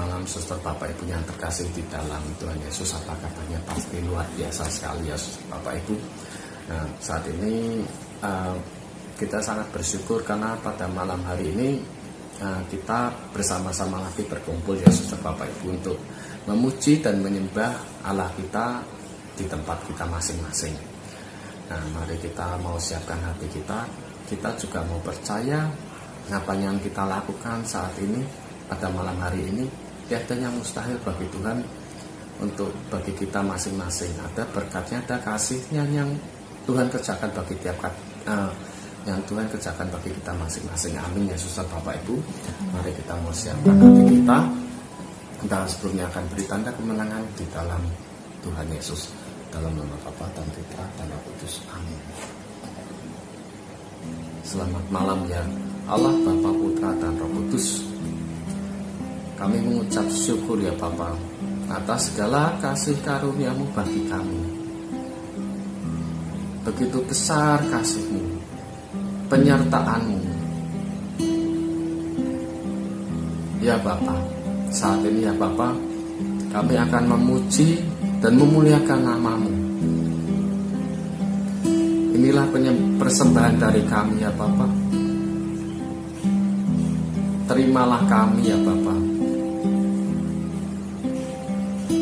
malam Suster Bapak Ibu yang terkasih di dalam Tuhan Yesus. Apa kabarnya? Pasti luar biasa sekali ya Suster Bapak Ibu. Nah, saat ini kita sangat bersyukur karena pada malam hari ini kita bersama-sama lagi berkumpul ya Suster Bapak Ibu untuk memuji dan menyembah Allah kita di tempat kita masing-masing. Nah, mari kita mau siapkan hati kita. Kita juga mau percaya apa yang kita lakukan saat ini pada malam hari ini tiada yang mustahil bagi Tuhan untuk bagi kita masing-masing. Ada berkatnya, ada kasihnya yang Tuhan kerjakan bagi yang Tuhan kerjakan bagi kita masing-masing. Amin ya Suster Bapak Ibu. Mari kita mau siapkan hati kita. Kita sebelumnya akan beri tanda kemenangan di dalam Tuhan Yesus. Dalam nama Bapa dan Putra dan Roh Kudus. Amin. Selamat malam ya Allah, Bapa, Putra, dan Roh Kudus. Kami mengucap syukur ya Bapa atas segala kasih karunia-Mu bagi kami. Begitu besar kasih-Mu, penyertaan-Mu. Ya Bapa, saat ini ya Bapa, kami akan memuji dan memuliakan nama-Mu. Inilah persembahan dari kami ya Bapa. Terimalah kami ya Bapa.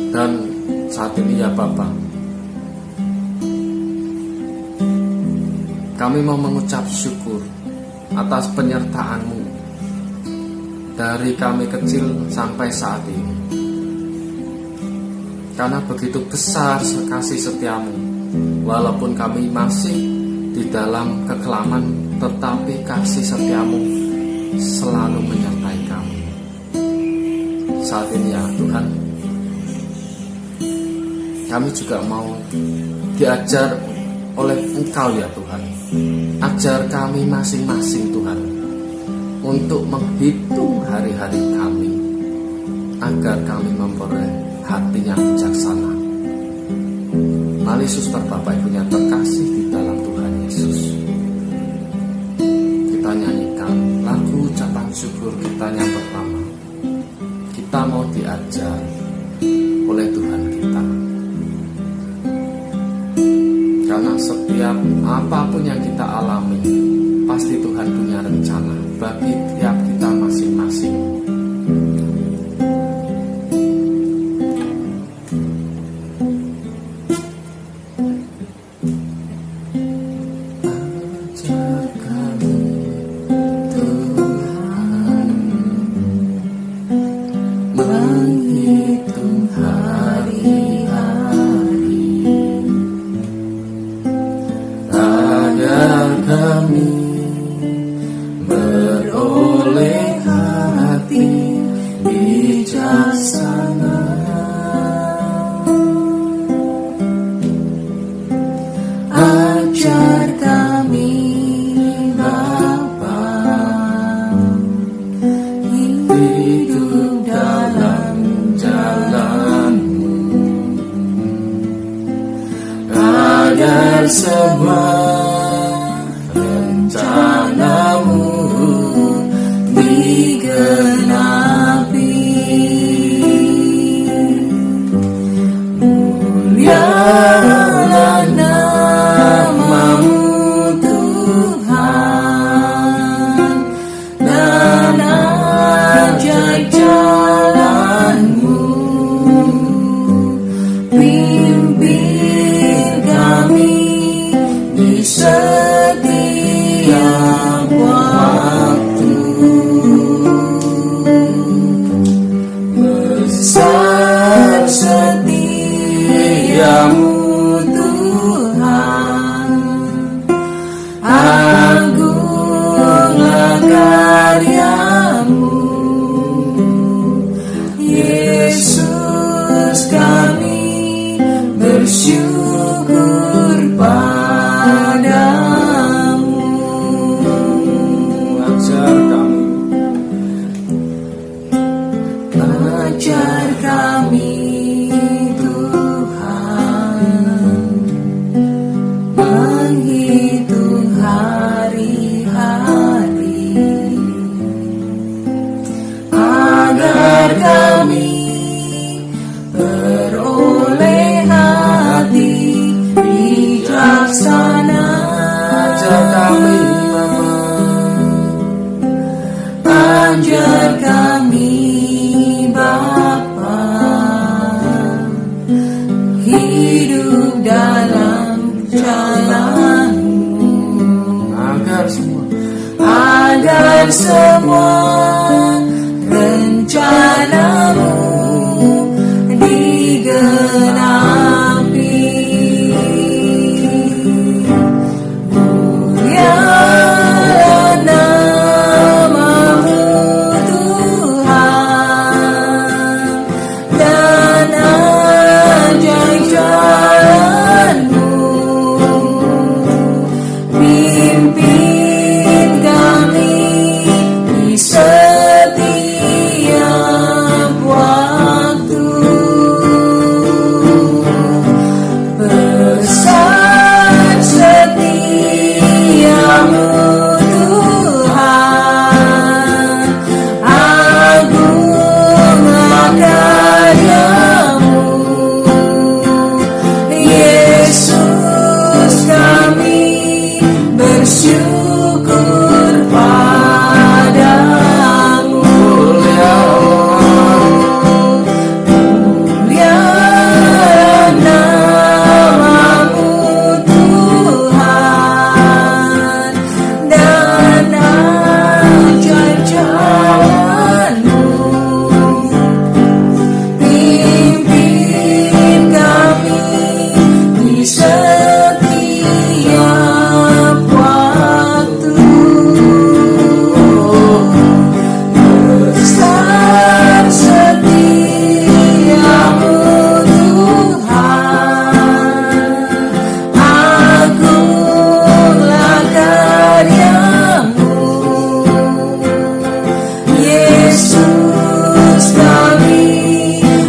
Dan saat ini ya Bapa, kami mau mengucap syukur atas penyertaan-Mu dari kami kecil sampai saat ini. Karena begitu besar kasih setia-Mu, walaupun kami masih di dalam kekelaman, tetapi kasih setia-Mu selalu menyertai kami. Saat ini ya Tuhan, kami juga mau diajar oleh Engkau ya Tuhan. Ajar kami masing-masing Tuhan untuk menghitung hari-hari kami, agar kami memperoleh hati yang bijaksana. Mari Suster Bapak Ibu yang terkasih di dalam Tuhan Yesus, kita nyanyikan lagu ucapan syukur kita yang pertama. Kita mau diajar oleh Tuhan kita, karena setiap apapun yang kita alami, pasti Tuhan punya rencana bagi tiap kita masing-masing. Semua rencana-Mu digenapi. Mulialah nama-Mu Tuhan, dan ajaib jalan-Mu. Pimpin kami di setiap waktu. Besar setia-Mu Tuhan, agunglah karya-Mu. Yesus, kami bersyukur padamu. Ajar kami Tuhan, menghitung hari-hari. agar semua rencanamu digenapi. Mulialah namamu Tuhan, dan ajaib jalanmu. Pimpin kami di setiap waktu. Besar setiamu Tuhan, agunglah karyamu. Yesus, kami bersyukur padamu. Mulialah namamu Tuhan, dan ajaib jalanmu. Pimpin kami di setiap waktu. Besar setiamu Tuhan, agunglah karyamu. Yesus, kami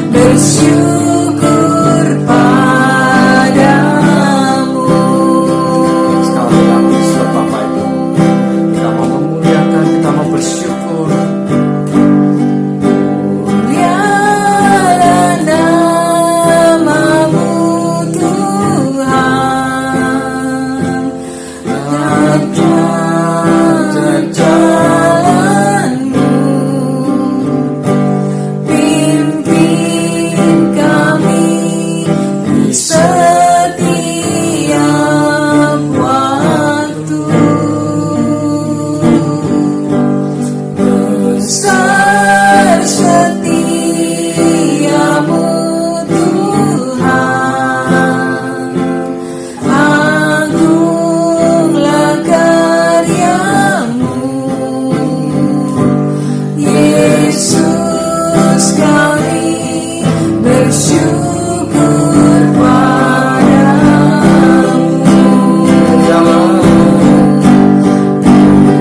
bersyukur padamu. Sekali lagi Bapak Ibu, kita mau memuliakan, kita mau bersyukur. Mulialah namamu Tuhan, ajaib jalanmu. Pimpin kami di setiap waktu. Besar setiamu Tuhan, agunglah karyamu. Yesus, kami bersyukur padamu.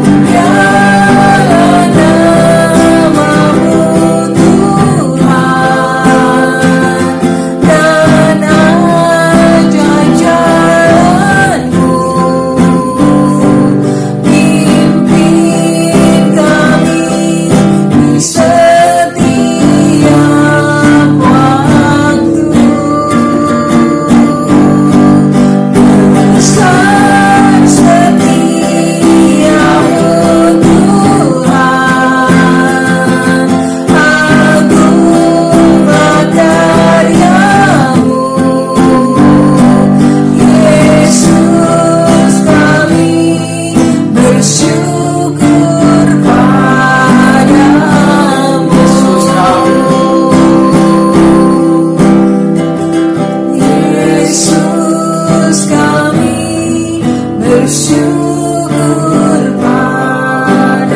Mulialah namamu Tuhan, dan ajaib jalanmu. Pimpin kami di setiap waktu. Besar setiamu Tuhan, agunglah karyamu. Yesus, kami bersyukur padamu. Yesus, kami bersyukur padamu.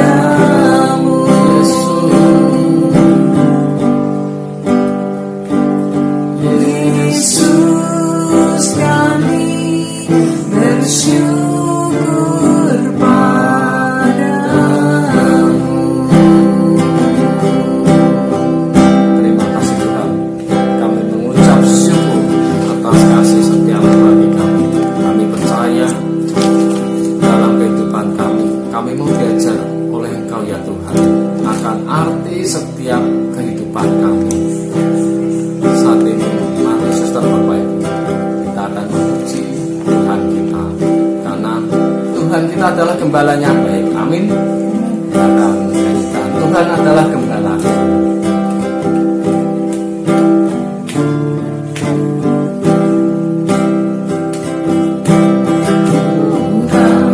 Yesus, kami bersyukur padamu. Terima kasih Tuhan, kami mengucap syukur atas kasih setiamu bagi kami. Kami percaya dalam kehidupan kami mau belajar oleh Engkau ya Tuhan, akan arti setiap kehidupan kami. Saat ini, mari suster Bapak Ibu, kita akan memuji Tuhan kita, karena Tuhan kita adalah gembalanya yang baik. Amin. Kita akan menyanyikan Tuhan adalah gembala. Tuhan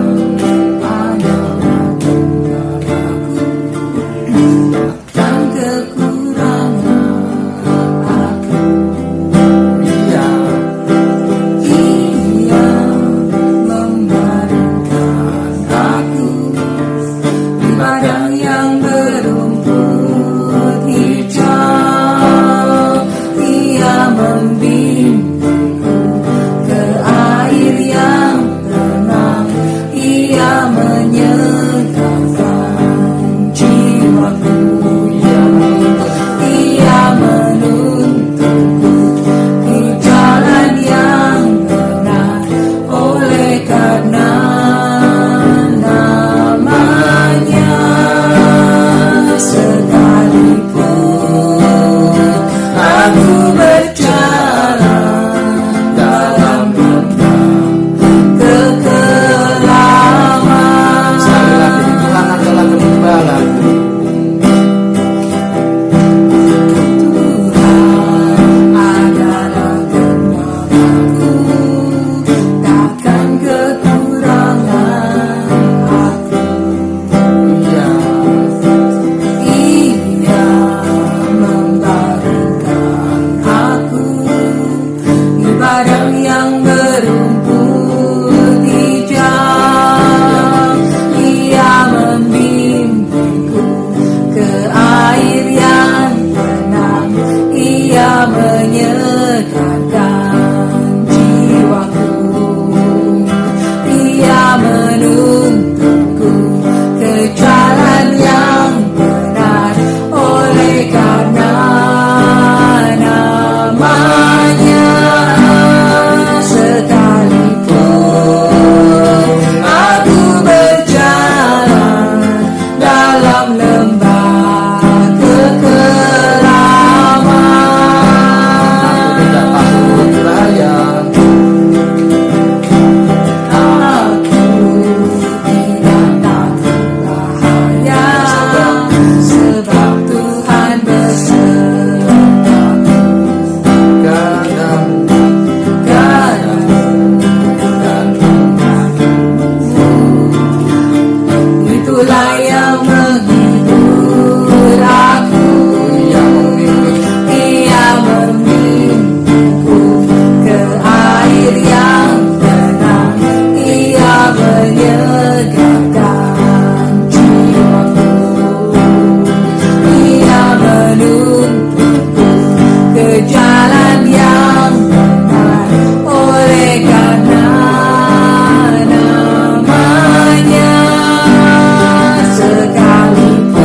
adalah padang yang berumput hijau. Ia membimbingku ke air yang tenang. Ia menyegarkan jiwaku. Ia menuntunku ke jalan yang benar. Oleh karena namanya, sekalipun aku berjalan dalam lembah kekelaman. Sekali lagi, Tuhan adalah gembalaku. Tuhan adalah gembalaku, takkan kekurangan aku. Iya, Ia membaringkan aku di padang yang berumput hijau. Ia membimbingku ke air yang tenang. Ia menyegarkan jiwaku. Ia menuntunku ke jalan yang benar. Oleh karena namanya, sekalipun aku berjalan dalam lembah kekelaman. tidak takut bahaya. Aku tidak takut bahaya, sebab Tuhan besertaku. Kadang Dan itulah yang menghibur aku. Ia membimbingku ke air yang tenang. Ia menyegarkan jiwaku. Ia menuntunku ke jalan yang benar. Oleh karena namanya, sekalipun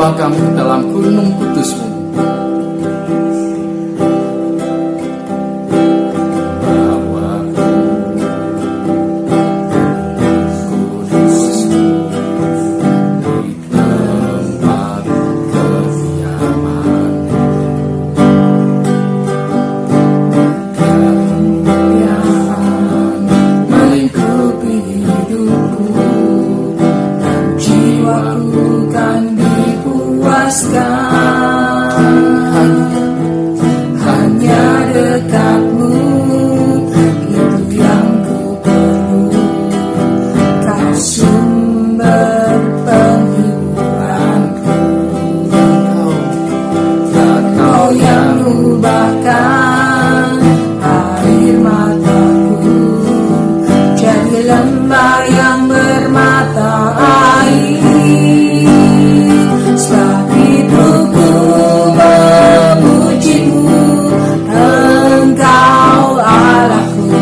bawa kami ke dalam gunung kudus-Mu. Hanya dekat-Mu, itu yang ku perlu. Kau sumber penghiburanku, Kau yang ubahkan air mataku jadi lembah yang bermata air. Sebab itu ku memuji-Mu, Engkau Allahku,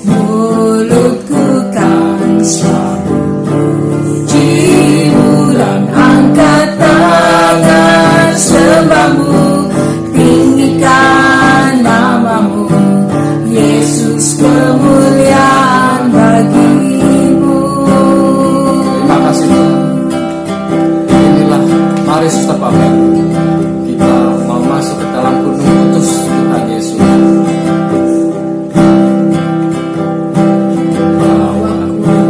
mulutku kan selalu puji-Mu dan angkat tangan sembah-Mu, tinggikan nama-Mu, Yesus, kemuliaan bagi-Mu. Terima kasih Tuhan. Inilah, mari Suster Bapak, kita mau masuk ke dalam gunung kudus Tuhan Yesus. Bawaku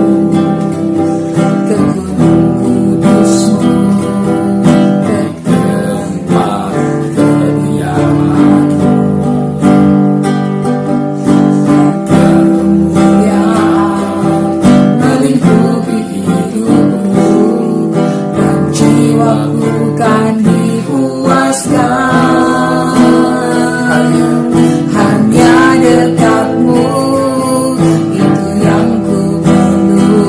ke gunung kudus-Mu, ke tempat kediaman-Mu, kemuliaan melingkupi hidupku, dan jiwaku kan dipuaskan. Hanya dekat-Mu, itu yang ku perlu.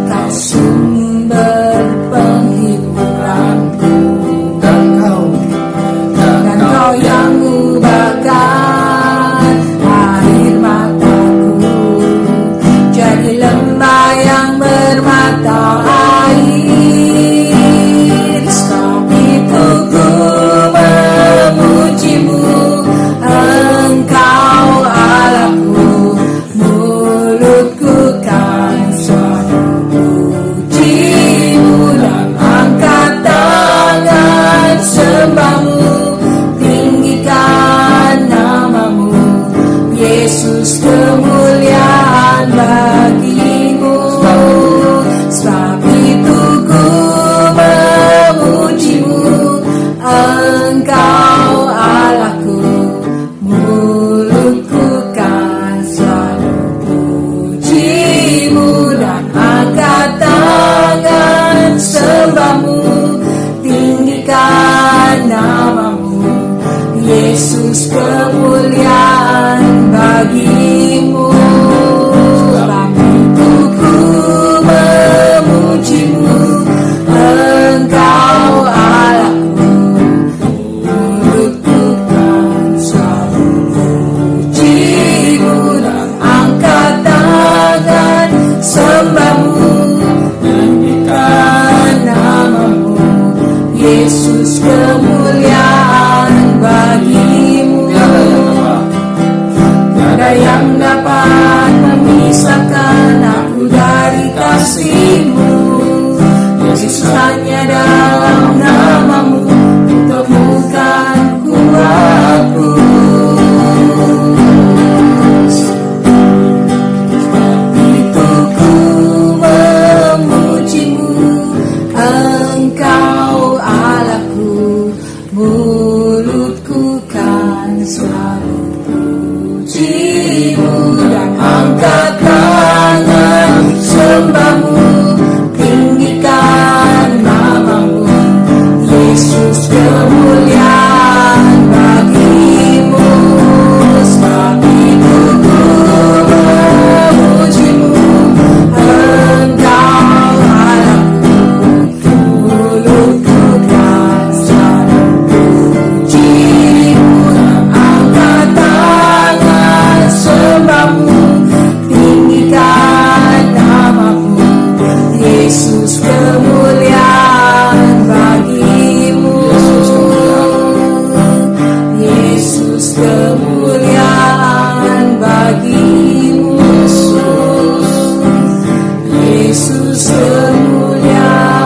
Kau sumber penghiburanku, Dan Kau yang ubahkan air mataku jadi lembah yang bermata air. Sebab itu ku memuji-Mu, Engkau Allahku, mulutku kan selalu puji-Mu dan angkat tangan sembah-Mu, tinggikan nama-Mu, Yesus, kemuliaan bagi-Mu. Sebab itu ku memuji-Mu, Engkau Allahku, mulutku kan selalu puji-Mu dan angkat tangan sembah-Mu, tinggikan nama-Mu, Yesus, kemuliaan bagi-Mu. Sebab itu ku memuji-Mu, Engkau Allahku, mulutku kan selalu puji-Mu dan angkat tangan sembah-Mu, tinggikan nama-Mu, Yesus, kemuliaan bagi-Mu. Tiada yang dapat memisahkan aku dari kasih-Mu, Yesus, hanya dalam nama-Mu temukan kuatku. Sebab itu ku memuji-Mu, Engkau Allahku, mulutku kan selalu puji-Mu dan angkat tangan sembah-Mu, tinggikan nama-Mu, Yesus kemuliaan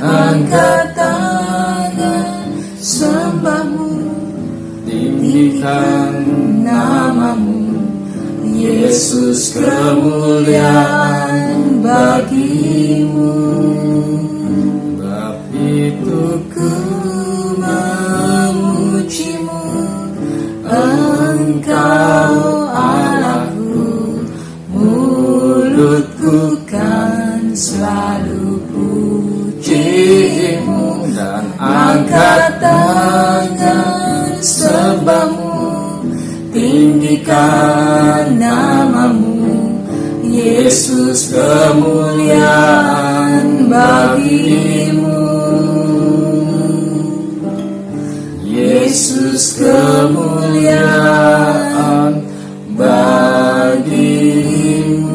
angkat tangan sembahmu, tinggikan namamu, Yesus kemuliaan bagimu. Sebab itu ku memujimu, Engkau Allahku, mulutku kan selalu pujimu, dan angkat tangan sembahmu, tinggikan namamu, Yesus kemuliaan bagimu. Yesus kemuliaan bagimu.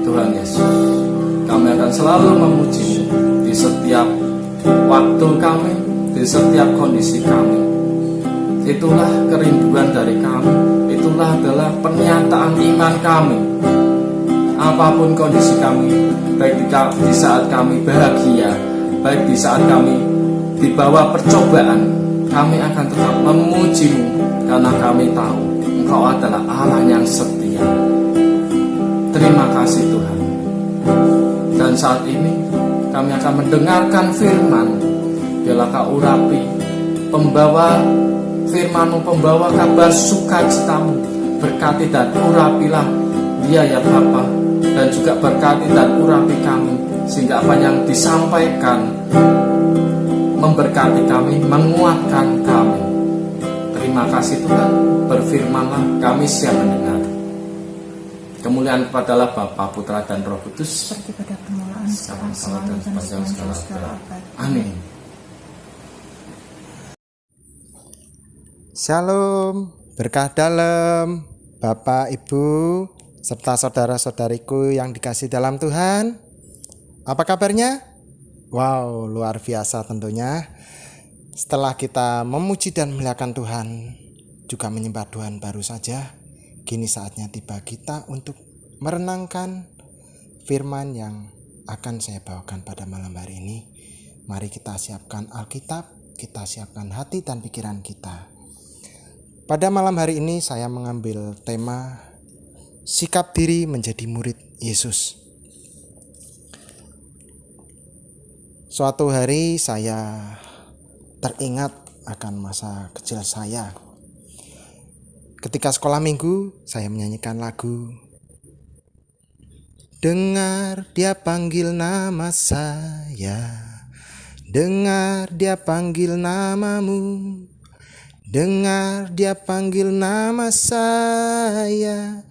Tuhan Yesus, kami akan selalu memuji-Mu di setiap waktu kami, di setiap kondisi kami. Itulah kerinduan dari kami, itulah adalah pernyataan iman kami. Apapun kondisi kami, baik di saat kami bahagia, baik di saat kami di bawah percobaan, kami akan tetap memuji-Mu, karena kami tahu Engkau adalah Allah yang setia. Terima kasih Tuhan. Dan saat ini kami akan mendengarkan firman. Biarlah Kau urapi, pembawa firman-Mu, pembawa kabar sukacitamu. Berkati dan urapilah dia ya Bapa, dan juga berkati dan urapi kami, sehingga apa yang disampaikan memberkati kami, menguatkan kami. Terima kasih Tuhan, berfirmanlah, kami siap mendengar. Kemuliaan kepadalah Bapa, Putra dan Roh Kudus, seperti pada permulaan, sekarang, selalu, dan sepanjang segala abad. Amin. Shalom, berkah dalam Bapak, Ibu, serta saudara-saudariku yang dikasih dalam Tuhan. Apa kabarnya? Wow, luar biasa tentunya. Setelah kita memuji dan memuliakan Tuhan, juga menyembah Tuhan baru saja, kini saatnya tiba kita untuk merenangkan firman yang akan saya bawakan pada malam hari ini. Mari kita siapkan Alkitab, kita siapkan hati dan pikiran kita. Pada malam hari ini saya mengambil tema sikap diri menjadi murid Yesus. Suatu hari saya teringat akan masa kecil saya. Ketika sekolah minggu, saya menyanyikan lagu "Dengar dia panggil nama saya, dengar dia panggil namamu. Dengar dia panggil nama saya,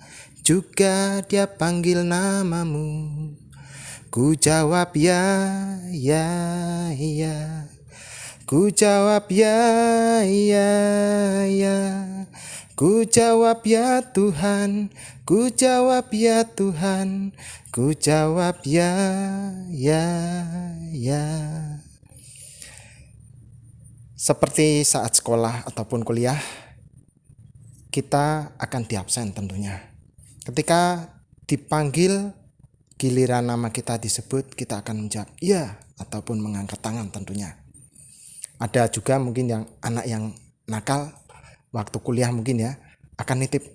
juga dia panggil namamu. Ku jawab ya, ya, ya. Ku jawab ya, ya, ya. Ku jawab ya Tuhan, ku jawab ya Tuhan, ku jawab ya, ya, ya." Seperti saat sekolah ataupun kuliah, kita akan diabsen tentunya. Ketika dipanggil, giliran nama kita disebut, kita akan menjawab ya ataupun mengangkat tangan tentunya. Ada juga mungkin yang anak yang nakal, waktu kuliah mungkin ya, akan nitip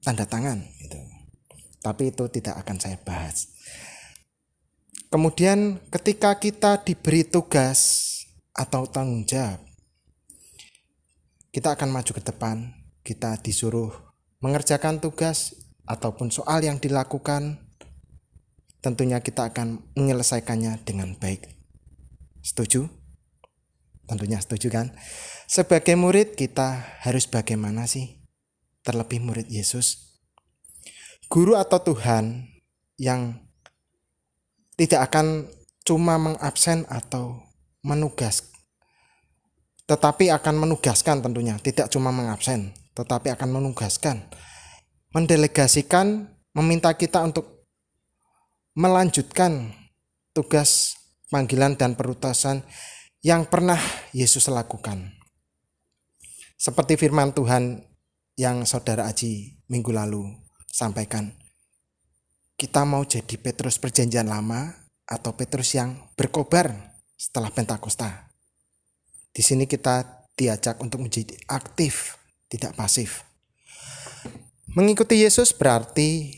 tanda tangan gitu. Tapi itu tidak akan saya bahas. Kemudian ketika kita diberi tugas atau tanggung jawab, kita akan maju ke depan, kita disuruh mengerjakan tugas ataupun soal yang dilakukan, tentunya kita akan menyelesaikannya dengan baik. Setuju? Tentunya setuju kan? Sebagai murid kita harus bagaimana sih? Terlebih murid Yesus. Guru atau Tuhan yang tidak akan cuma mengabsen atau menugas, tetapi akan menugaskan tentunya, tidak cuma mengabsen, tetapi akan menugaskan, mendelegasikan, meminta kita untuk melanjutkan tugas panggilan dan perutusan yang pernah Yesus lakukan. Seperti firman Tuhan yang Saudara Aji minggu lalu sampaikan, kita mau jadi Petrus perjanjian lama atau Petrus yang berkobar setelah Pentakosta. Di sini kita diajak untuk menjadi aktif, tidak pasif. Mengikuti Yesus berarti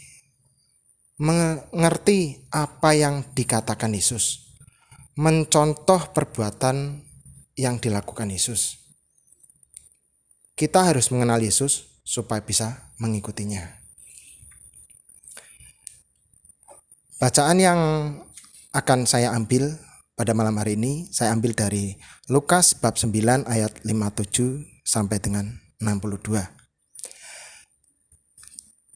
mengerti apa yang dikatakan Yesus, mencontoh perbuatan yang dilakukan Yesus. Kita harus mengenal Yesus supaya bisa mengikutinya. Bacaan yang akan saya ambil pada malam hari ini, saya ambil dari Lukas bab 9 ayat 57 sampai dengan 62.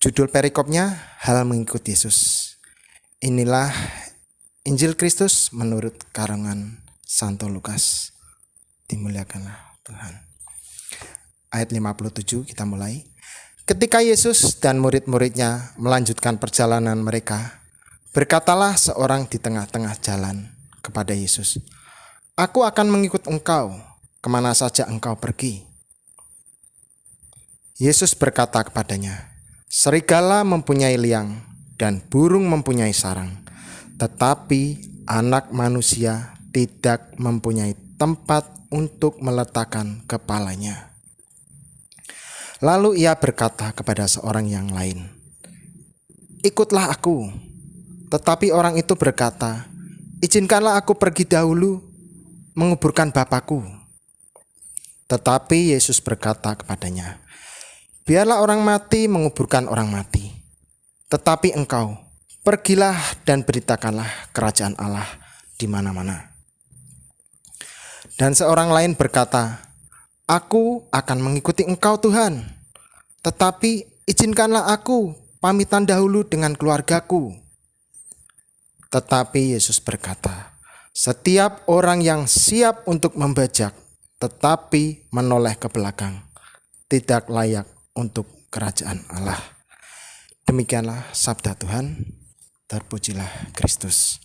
Judul perikopnya, hal mengikuti Yesus. Inilah Injil Kristus menurut karangan Santo Lukas. Dimuliakanlah Tuhan. Ayat 57 kita mulai. Ketika Yesus dan murid-muridnya melanjutkan perjalanan mereka, berkatalah seorang di tengah-tengah jalan kepada Yesus, "Aku akan mengikut engkau kemana saja engkau pergi." Yesus berkata kepadanya, "Serigala mempunyai liang dan burung mempunyai sarang, tetapi Anak Manusia tidak mempunyai tempat untuk meletakkan kepalanya." Lalu ia berkata kepada seorang yang lain, "Ikutlah aku." Tetapi orang itu berkata, izinkanlah aku pergi dahulu menguburkan Bapakku." Tetapi Yesus berkata kepadanya, "Biarlah orang mati menguburkan orang mati. Tetapi engkau, pergilah dan beritakanlah kerajaan Allah di mana-mana." Dan seorang lain berkata, "Aku akan mengikuti engkau Tuhan, tetapi izinkanlah aku pamitan dahulu dengan keluargaku." Tetapi Yesus berkata, "Setiap orang yang siap untuk membajak tetapi menoleh ke belakang tidak layak untuk kerajaan Allah." Demikianlah sabda Tuhan. Terpujilah Kristus.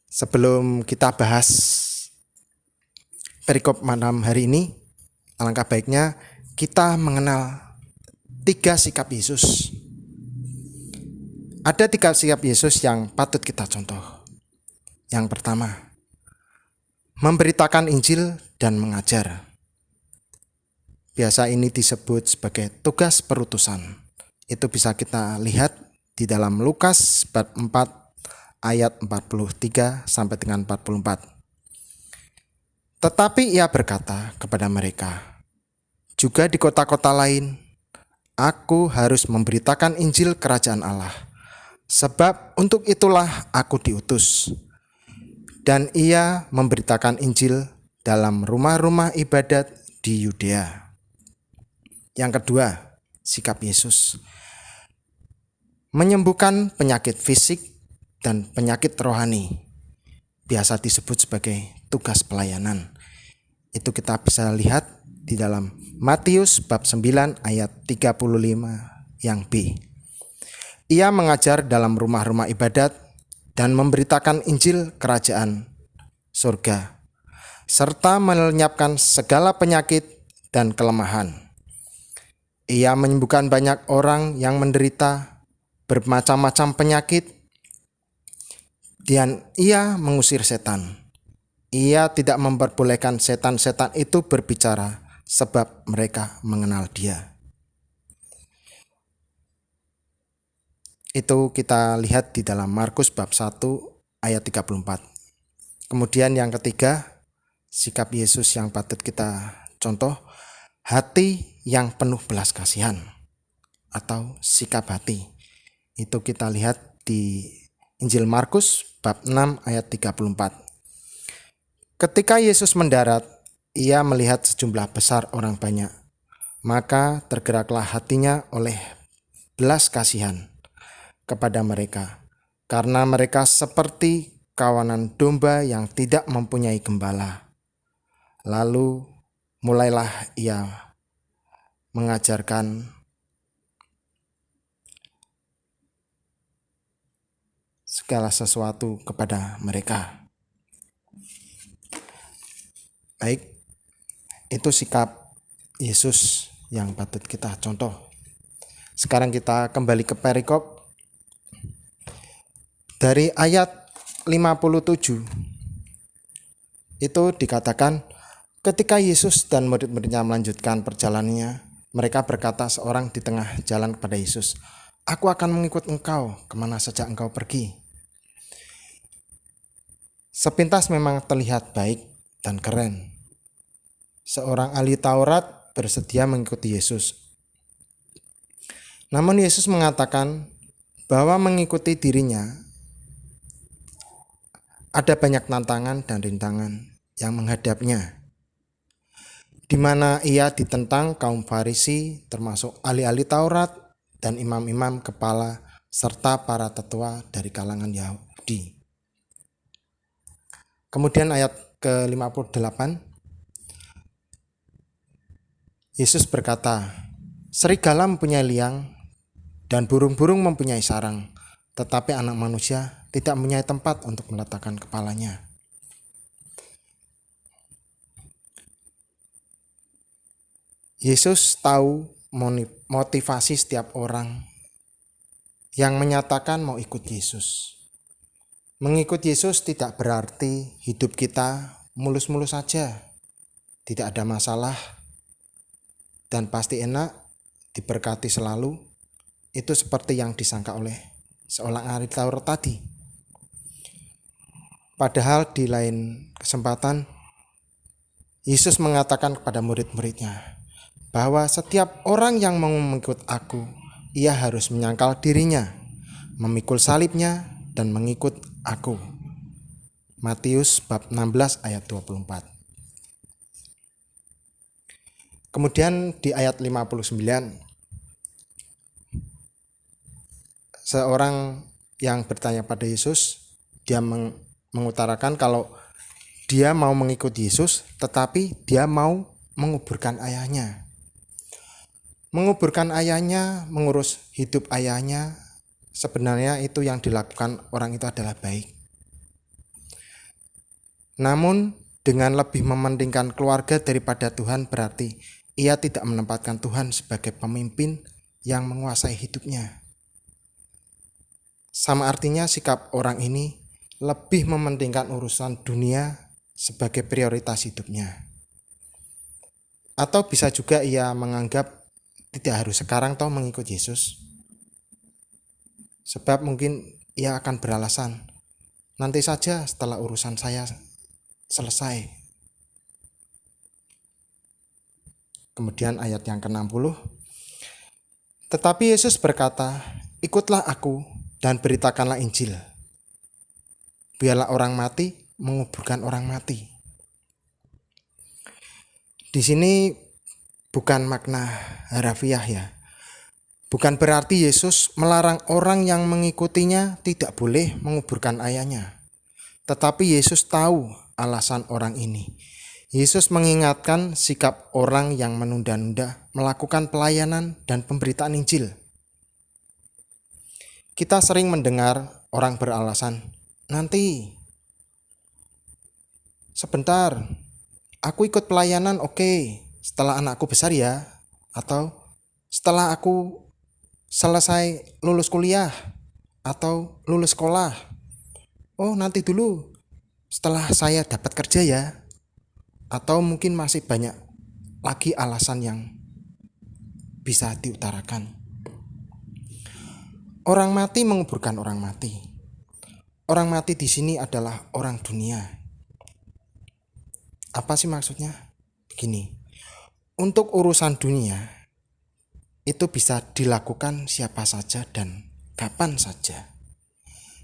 Sebelum kita bahas perikop malam hari ini, alangkah baiknya kita mengenal 3 sikap Yesus. Ada 3 sikap Yesus yang patut kita contoh. Yang pertama, memberitakan Injil dan mengajar. Biasa ini disebut sebagai tugas perutusan. Itu bisa kita lihat di dalam Lukas bab 4 ayat 43 sampai dengan 44. Tetapi ia berkata kepada mereka, "Juga di kota-kota lain, aku harus memberitakan Injil kerajaan Allah. Sebab untuk itulah aku diutus." Dan ia memberitakan Injil dalam rumah-rumah ibadat di Yudea. Yang kedua, sikap Yesus. Menyembuhkan penyakit fisik dan penyakit rohani. Biasa disebut sebagai tugas pelayanan. Itu kita bisa lihat di dalam Matius bab 9 ayat 35 yang B. Ia mengajar dalam rumah-rumah ibadat dan memberitakan Injil kerajaan surga, serta melenyapkan segala penyakit dan kelemahan. Ia menyembuhkan banyak orang yang menderita bermacam-macam penyakit, dan ia mengusir setan. Ia tidak memperbolehkan setan-setan itu berbicara, sebab mereka mengenal Dia. Itu kita lihat di dalam Markus bab 1 ayat 34. Kemudian yang ketiga, sikap Yesus yang patut kita contoh, hati yang penuh belas kasihan atau sikap hati. Itu kita lihat di Injil Markus bab 6 ayat 34. Ketika Yesus mendarat, ia melihat sejumlah besar orang banyak. Maka tergeraklah hatinya oleh belas kasihan kepada mereka, karena mereka seperti kawanan domba yang tidak mempunyai gembala. Lalu mulailah ia mengajarkan segala sesuatu kepada mereka. Baik, itu sikap Yesus yang patut kita contoh. Sekarang kita kembali ke perikop. Dari ayat 57 itu dikatakan, ketika Yesus dan murid-muridnya melanjutkan perjalanannya, mereka berkata seorang di tengah jalan kepada Yesus, "Aku akan mengikut engkau kemana saja engkau pergi." Sepintas memang terlihat baik dan keren. Seorang ahli Taurat bersedia mengikuti Yesus. Namun Yesus mengatakan bahwa mengikuti dirinya ada banyak tantangan dan rintangan yang menghadapnya, di mana ia ditentang kaum Farisi termasuk ahli-ahli Taurat dan imam-imam kepala serta para tetua dari kalangan Yahudi. Kemudian ayat ke-58, Yesus berkata, "Serigala mempunyai liang dan burung-burung mempunyai sarang, tetapi anak manusia tidak mempunyai tempat untuk meletakkan kepalanya." Yesus tahu motivasi setiap orang yang menyatakan mau ikut Yesus. Mengikut Yesus tidak berarti hidup kita mulus-mulus saja, tidak ada masalah, dan pasti enak, diberkati selalu. Itu seperti yang disangka oleh seorang ahli Taurat tadi. Padahal di lain kesempatan Yesus mengatakan kepada murid-muridnya bahwa setiap orang yang mau mengikut aku, ia harus menyangkal dirinya, memikul salibnya, dan mengikut aku. Matius bab 16 ayat 24. Kemudian di ayat 59, seorang yang bertanya pada Yesus, dia mengutarakan kalau dia mau mengikut Yesus, tetapi dia mau menguburkan ayahnya. Menguburkan ayahnya, mengurus hidup ayahnya, sebenarnya itu yang dilakukan orang itu adalah baik. Namun dengan lebih mementingkan keluarga daripada Tuhan berarti ia tidak menempatkan Tuhan sebagai pemimpin yang menguasai hidupnya. Sama artinya sikap orang ini lebih mementingkan urusan dunia sebagai prioritas hidupnya. Atau bisa juga ia menganggap tidak harus sekarang toh mengikut Yesus. Sebab mungkin ia akan beralasan, nanti saja setelah urusan saya selesai. Kemudian ayat yang ke-60. Tetapi Yesus berkata, ikutlah aku dan beritakanlah Injil. Biarlah orang mati menguburkan orang mati. Di sini bukan makna harafiah ya. Bukan berarti Yesus melarang orang yang mengikutinya tidak boleh menguburkan ayahnya. Tetapi Yesus tahu alasan orang ini. Yesus mengingatkan sikap orang yang menunda-nunda melakukan pelayanan dan pemberitaan Injil. Kita sering mendengar orang beralasan, nanti, sebentar, aku ikut pelayanan oke, setelah anakku besar ya, atau setelah aku selesai lulus kuliah, atau lulus sekolah. Oh nanti dulu, setelah saya dapat kerja ya, atau mungkin masih banyak lagi alasan yang bisa diutarakan. Orang mati menguburkan orang mati. Orang mati di sini adalah orang dunia. Apa sih maksudnya? Begini, untuk urusan dunia itu bisa dilakukan siapa saja dan kapan saja.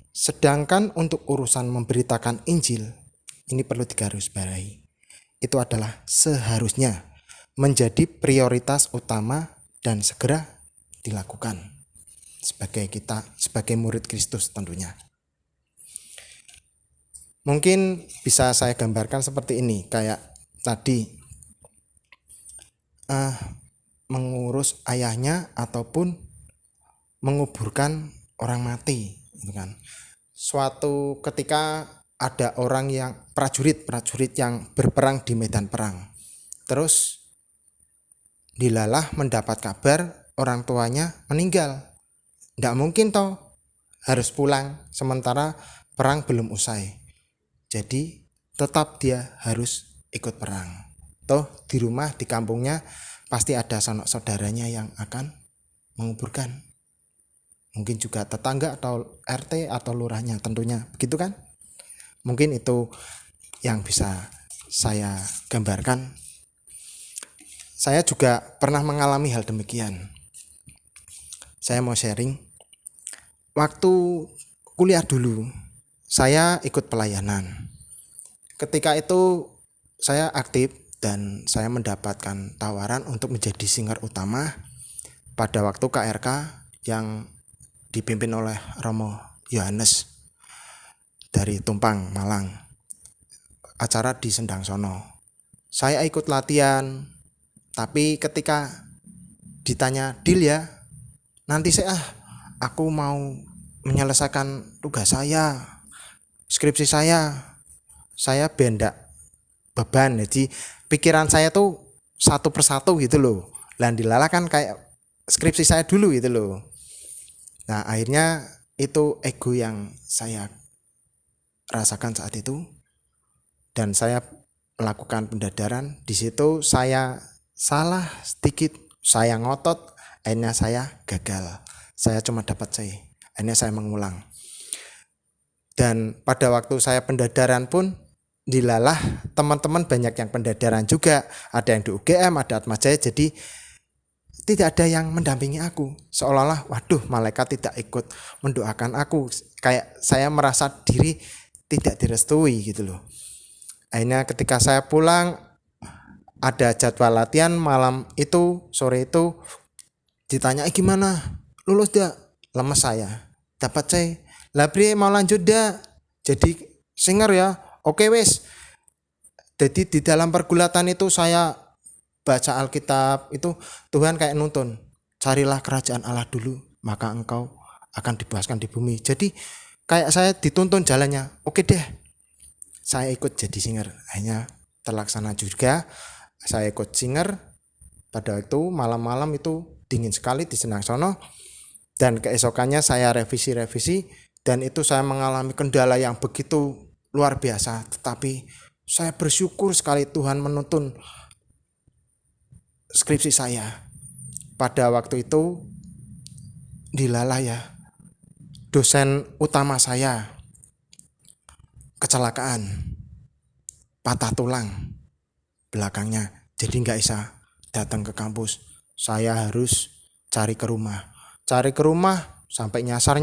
Sedangkan untuk urusan memberitakan Injil, ini perlu digarisbawahi. Itu adalah seharusnya menjadi prioritas utama dan segera dilakukan. Sebagai murid Kristus tentunya. Mungkin bisa saya gambarkan seperti ini, kayak tadi mengurus ayahnya ataupun menguburkan orang mati, gitu kan. Suatu ketika ada orang yang prajurit yang berperang di medan perang, terus dilalah mendapat kabar orang tuanya meninggal. Tidak mungkin toh harus pulang sementara perang belum usai. Jadi tetap dia harus ikut perang. Toh di rumah, di kampungnya pasti ada sanak saudaranya yang akan menguburkan. Mungkin juga tetangga atau RT atau lurahnya tentunya. Begitu kan? Mungkin itu yang bisa saya gambarkan. Saya juga pernah mengalami hal demikian. Saya mau sharing. Waktu kuliah dulu, saya ikut pelayanan. Ketika itu saya aktif dan saya mendapatkan tawaran untuk menjadi singer utama pada waktu KRK yang dipimpin oleh Romo Yohanes dari Tumpang, Malang. Acara di Sendang Sono. Saya ikut latihan, tapi ketika ditanya, "Dil ya, nanti aku mau menyelesaikan tugas saya, skripsi saya bendak beban." Jadi pikiran saya tuh satu persatu gitu loh. Lah dilala kan kayak skripsi saya dulu gitu loh. Nah akhirnya itu ego yang saya rasakan saat itu. Dan saya melakukan pendadaran. Di situ saya salah sedikit, saya ngotot, akhirnya saya gagal. Saya cuma dapat C. Akhirnya saya mengulang. Dan pada waktu saya pendadaran pun dilalah teman-teman banyak yang pendadaran juga, ada yang di UGM, ada Atmajaya, jadi tidak ada yang mendampingi aku, seolah-olah waduh malaikat tidak ikut mendoakan aku, kayak saya merasa diri tidak direstui gitu loh. Akhirnya ketika saya pulang ada jadwal latihan malam itu, sore itu ditanya gimana, lulus dah? Lemes saya, dapat C, labri mau lanjut dah, jadi singer ya, oke wes. Jadi di dalam pergulatan itu saya baca Alkitab itu, Tuhan kayak nuntun, carilah kerajaan Allah dulu maka engkau akan dipuaskan di bumi. Jadi kayak saya dituntun jalannya, oke deh saya ikut jadi singer. Akhirnya terlaksana juga, saya ikut singer. Pada itu malam-malam itu dingin sekali di Senangsono, dan keesokannya saya revisi dan itu saya mengalami kendala yang begitu luar biasa, tetapi saya bersyukur sekali Tuhan menuntun skripsi saya. Pada waktu itu dilalah ya, dosen utama saya kecelakaan, patah tulang belakangnya, jadi nggak bisa datang ke kampus. Saya harus cari ke rumah sampai nyasar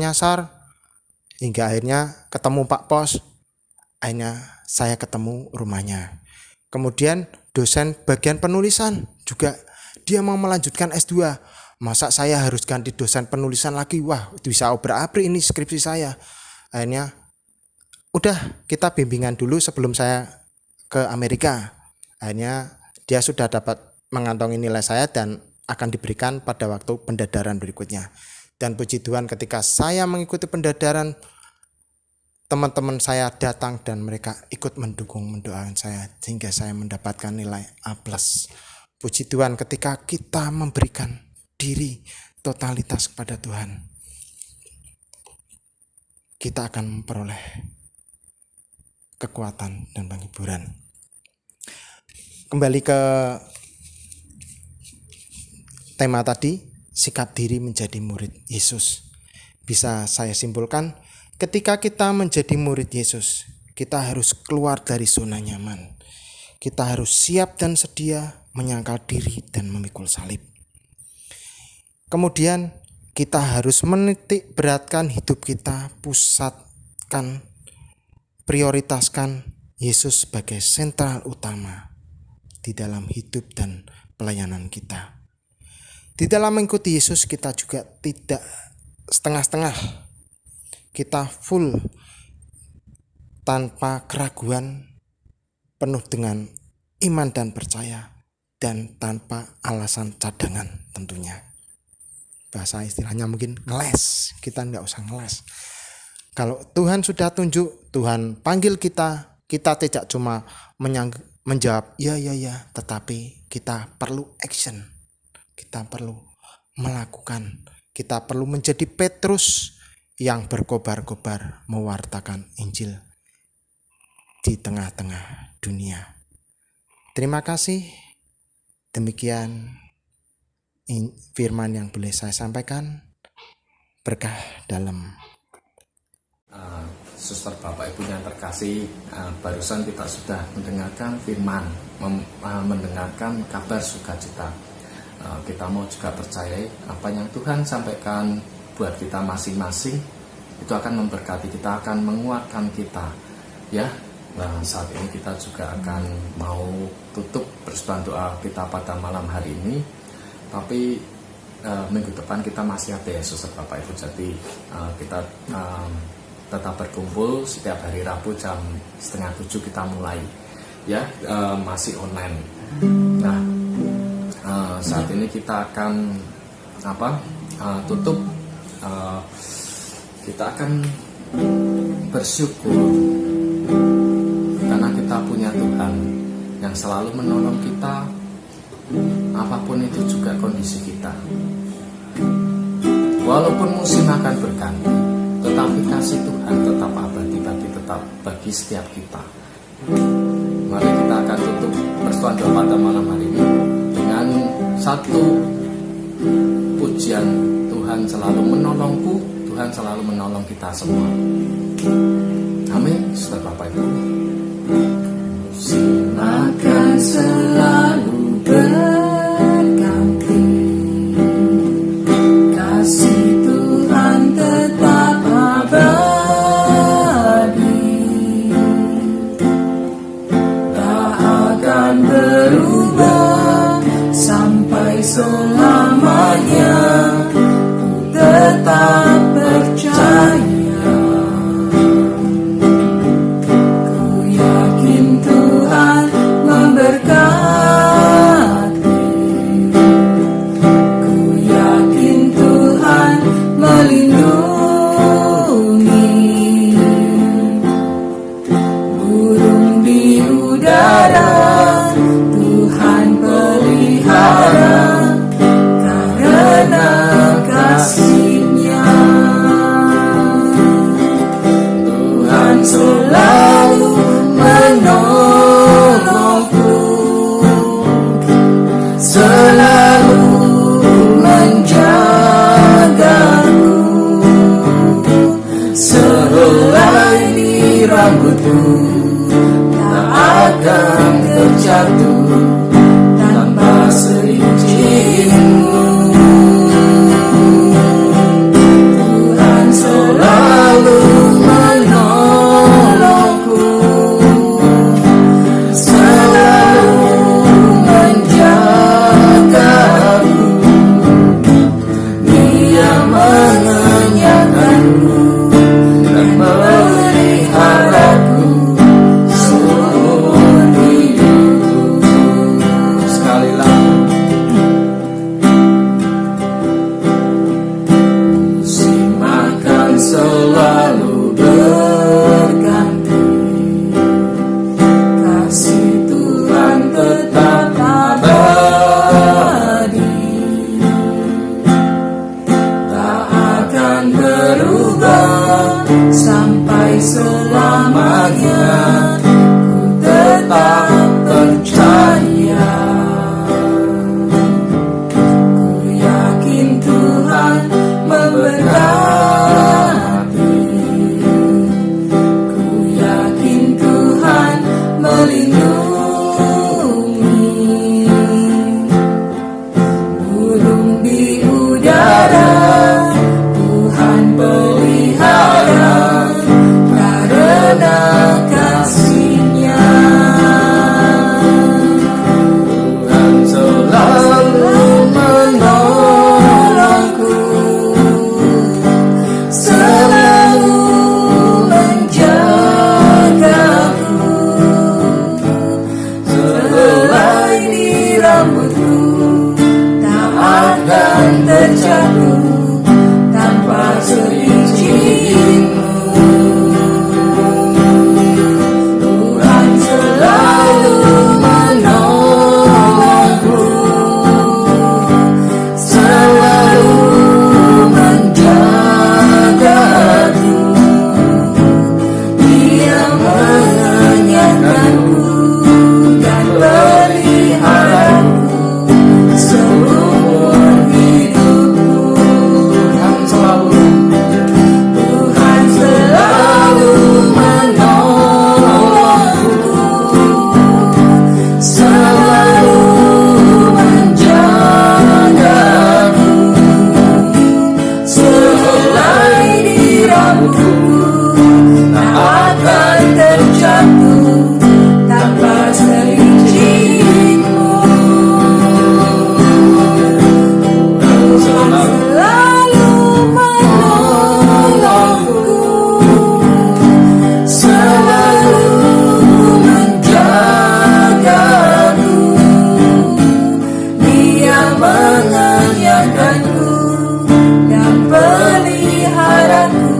hingga akhirnya ketemu Pak Pos. Akhirnya saya ketemu rumahnya. Kemudian dosen bagian penulisan juga, dia mau melanjutkan S2. Masa saya harus ganti dosen penulisan lagi? Wah, bisa obrak-abrik ini skripsi saya. Akhirnya udah kita bimbingan dulu sebelum saya ke Amerika. Akhirnya dia sudah dapat mengantongi nilai saya dan akan diberikan pada waktu pendadaran berikutnya. Dan puji Tuhan ketika saya mengikuti pendadaran, teman-teman saya datang dan mereka ikut mendukung, mendoakan saya sehingga saya mendapatkan nilai A+. Puji Tuhan ketika kita memberikan diri totalitas kepada Tuhan, kita akan memperoleh kekuatan dan penghiburan. Kembali ke tema tadi, sikap diri menjadi murid Yesus. Bisa saya simpulkan, ketika kita menjadi murid Yesus, kita harus keluar dari zona nyaman. Kita harus siap dan sedia menyangkal diri dan memikul salib. Kemudian kita harus menitik beratkan hidup kita, pusatkan, prioritaskan Yesus sebagai sentral utama di dalam hidup dan pelayanan kita. Di dalam mengikuti Yesus kita juga tidak setengah-setengah. Kita full tanpa keraguan, penuh dengan iman dan percaya, dan tanpa alasan cadangan tentunya. Bahasa istilahnya mungkin ngeles, kita enggak usah ngeles. Kalau Tuhan sudah tunjuk, Tuhan panggil kita, kita tidak cuma menjawab ya, tetapi kita perlu action, kita perlu melakukan, kita perlu menjadi Petrus yang berkobar-kobar mewartakan Injil di tengah-tengah dunia. Terima kasih. Demikian firman yang boleh saya sampaikan. Berkah dalam. Suster, Bapak Ibu yang terkasih, barusan kita sudah mendengarkan firman, mendengarkan kabar sukacita. Kita mau juga percayai apa yang Tuhan sampaikan buat kita masing-masing, itu akan memberkati kita, akan menguatkan kita, ya. Nah, saat ini kita juga akan mau tutup persembahan doa kita pada malam hari ini, tapi minggu depan kita masih ada ya Suster, Bapak Ibu. Jadi kita tetap berkumpul setiap hari Rabu jam 6:30 kita mulai, ya, masih online. Nah, saat ini kita akan tutup. Kita akan bersyukur karena kita punya Tuhan yang selalu menolong kita, apapun itu juga kondisi kita. Walaupun musim akan berganti, tetapi kasih Tuhan tetap abadi, tetap bagi setiap kita. Mari kita akan tutup persembahan doa pada malam hari ini dengan satu pujian. Tuhan selalu menolongku, Tuhan selalu menolong kita semua. selalu menolongku, selalu menjagaku, sehelai di rambutku tak akan terjatuh tanpa seizinmu. Tuhan selalu menolongku, selalu menjagaku, Dia mengenyangkanku dan memeliharaku seumur hidupku. Sekali lagi, musim akan selalu berganti, kasih Tuhan tetap abadi, tak akan berubah sampai selamanya. Ku tetap percaya, ku yakin Tuhan memberkati, ku yakin Tuhan melindungi. Burung di udara Tuhan pelihara karena kasih-Nya. Tuhan selalu menolongku, selalu menjagaku, sehelai di rambutku tak akan terjatuh tanpa seizinmu. Tuhan selalu menolongku, selalu menjagaku, Dia mengenyangkanku dan peliharaku seumur hidupku. Tuhan selalu menolongku, selalu menjagaku, sehelai di rambutku tak akan terjatuh tanpa seizinmu. Tuhan selalu menolongku, selalu menjagaku, Dia mengenyangkanku dan peliharaku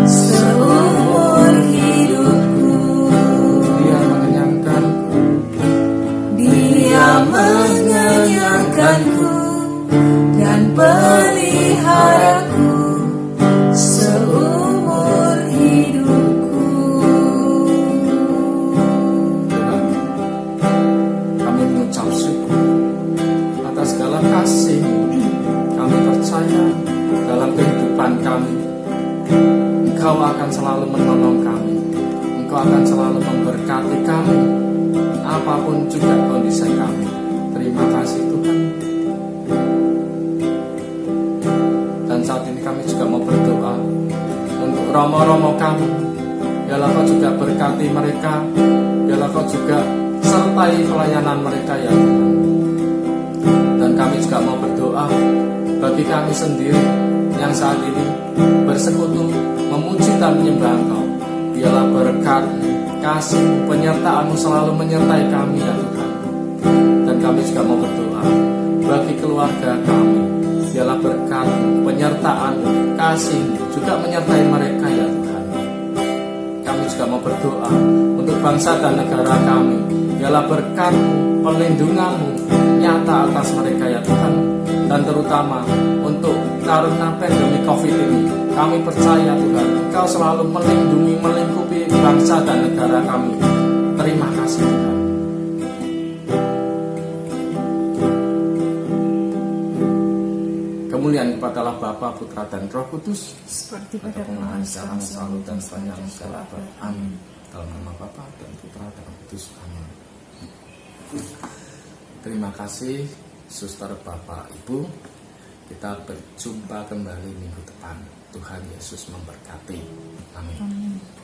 seumur hidupku. Dia mengenyangkanku, Dia mengenyangkanku dan peliharaku seumur hidupku. Kami mengucap syukur atas segala kasih. Kami percaya dalam kehidupan kami Engkau akan selalu menolong kami, Engkau akan selalu memberkati kami apapun juga kondisi kami. Terima kasih Tuhan. Dan saat ini kami juga mau berdoa untuk romo-romo kami. Biarlah Kau juga berkati mereka, biarlah Kau juga sertai pelayanan mereka ya Tuhan. Dan kami juga mau berdoa bagi kami sendiri yang saat ini bersekutu memuji dan menyembah Engkau. Biarlah berkat, kasih, penyertaan-Mu selalu menyertai kami ya Tuhan. Dan kami juga mau berdoa bagi keluarga kami. Biarlah berkat, penyertaan, kasih juga menyertai mereka ya Tuhan. Kami juga mau berdoa untuk bangsa dan negara kami. Biarlah berkat-Mu, pelindungan-Mu nyata atas mereka ya Tuhan. Dan terutama untuk karena pandemi COVID ini, kami percaya Tuhan Engkau selalu melindungi, melingkupi bangsa dan negara kami. Terima kasih Tuhan. Kemuliaan kepadalah Bapa, Putra dan Roh Kudus, seperti pada pada permulaan sekarang selalu dan sepanjang segala abad. Amin. Amin. Dalam nama Bapa dan Putra dan Roh Kudus. Amin. Terima kasih Suster, Bapak, Ibu. Kita berjumpa kembali minggu depan. Tuhan Yesus memberkati. Amin. Amin.